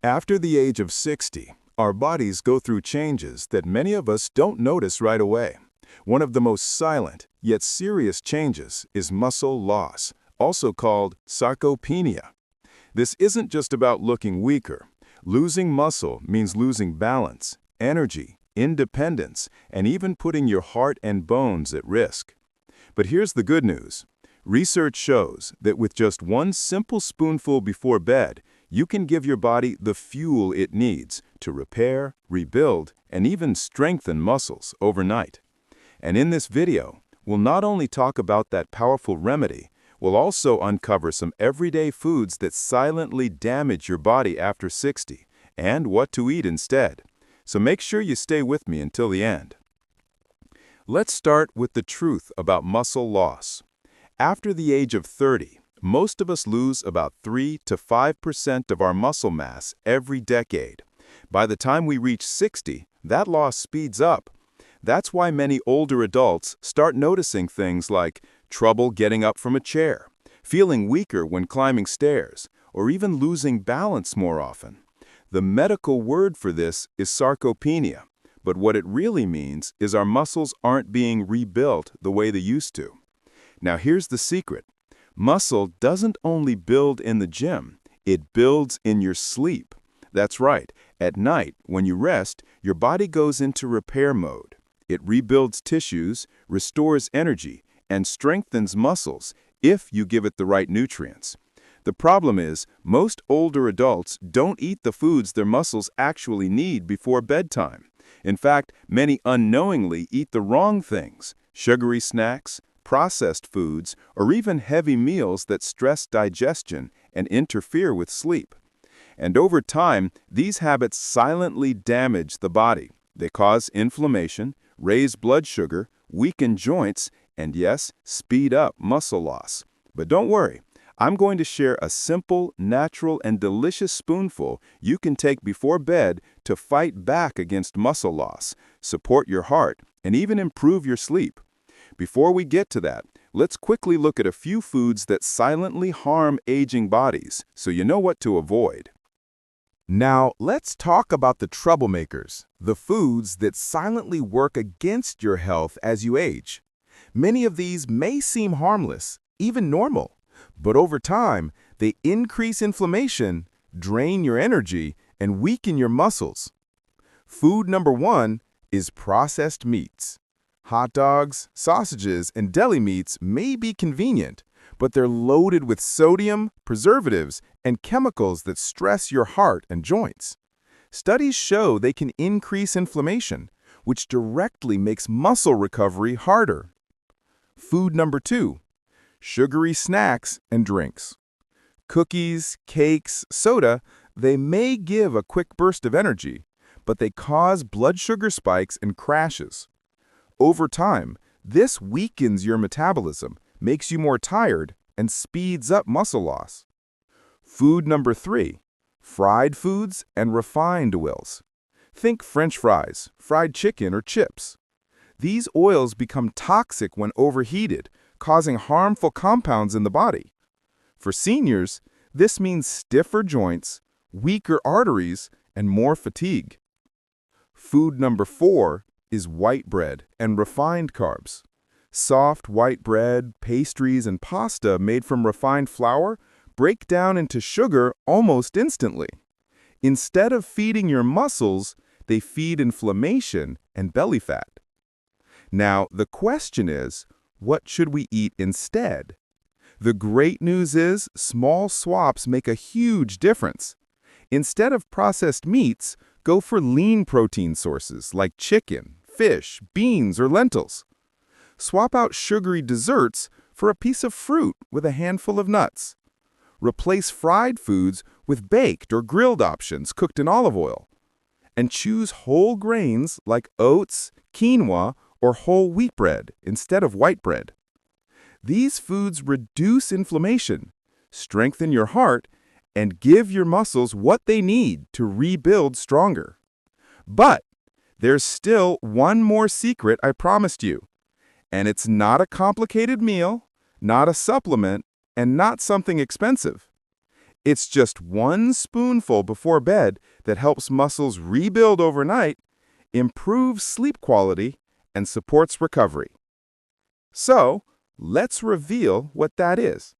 After the age of 60, our bodies go through changes that many of us don't notice right away. One of the most silent, yet serious changes is muscle loss, also called sarcopenia. This isn't just about looking weaker. Losing muscle means losing balance, energy, independence, and even putting your heart and bones at risk. But here's the good news. Research shows that with just one simple spoonful before bed, you can give your body the fuel it needs to repair, rebuild, and even strengthen muscles overnight. And in this video, we'll not only talk about that powerful remedy, we'll also uncover some everyday foods that silently damage your body after 60, and what to eat instead. So make sure you stay with me until the end. Let's start with the truth about muscle loss. After the age of 30, most of us lose about 3 to 5% of our muscle mass every decade. By the time we reach 60, that loss speeds up. That's why many older adults start noticing things like trouble getting up from a chair, feeling weaker when climbing stairs, or even losing balance more often. The medical word for this is sarcopenia, but what it really means is our muscles aren't being rebuilt the way they used to. Now here's the secret. Muscle doesn't only build in the gym, it builds in your sleep. That's right, at night, when you rest, your body goes into repair mode. It rebuilds tissues, restores energy, and strengthens muscles if you give it the right nutrients. The problem is, most older adults don't eat the foods their muscles actually need before bedtime. In fact, many unknowingly eat the wrong things: sugary snacks, processed foods, or even heavy meals that stress digestion and interfere with sleep. And over time, these habits silently damage the body. They cause inflammation, raise blood sugar, weaken joints, and yes, speed up muscle loss. But don't worry, I'm going to share a simple, natural, and delicious spoonful you can take before bed to fight back against muscle loss, support your heart, and even improve your sleep. Before we get to that, let's quickly look at a few foods that silently harm aging bodies, so you know what to avoid. Now, let's talk about the troublemakers, the foods that silently work against your health as you age. Many of these may seem harmless, even normal, but over time, they increase inflammation, drain your energy, and weaken your muscles. Food number one is processed meats. Hot dogs, sausages, and deli meats may be convenient, but they're loaded with sodium, preservatives, and chemicals that stress your heart and joints. Studies show they can increase inflammation, which directly makes muscle recovery harder. Food number two, sugary snacks and drinks. Cookies, cakes, soda, they may give a quick burst of energy, but they cause blood sugar spikes and crashes. Over time, this weakens your metabolism, makes you more tired, and speeds up muscle loss. Food number three, fried foods and refined oils. Think French fries, fried chicken, or chips. These oils become toxic when overheated, causing harmful compounds in the body. For seniors, this means stiffer joints, weaker arteries, and more fatigue. Food number four is white bread and refined carbs. Soft white bread, pastries, and pasta made from refined flour break down into sugar almost instantly. Instead of feeding your muscles, they feed inflammation and belly fat. Now, the question is, what should we eat instead? The great news is small swaps make a huge difference. Instead of processed meats, go for lean protein sources like chicken, fish, beans, or lentils. Swap out sugary desserts for a piece of fruit with a handful of nuts. Replace fried foods with baked or grilled options cooked in olive oil. And choose whole grains like oats, quinoa, or whole wheat bread instead of white bread. These foods reduce inflammation, strengthen your heart, and give your muscles what they need to rebuild stronger. But there's still one more secret I promised you. And it's not a complicated meal, not a supplement, and not something expensive. It's just one spoonful before bed that helps muscles rebuild overnight, improves sleep quality, and supports recovery. So, let's reveal what that is.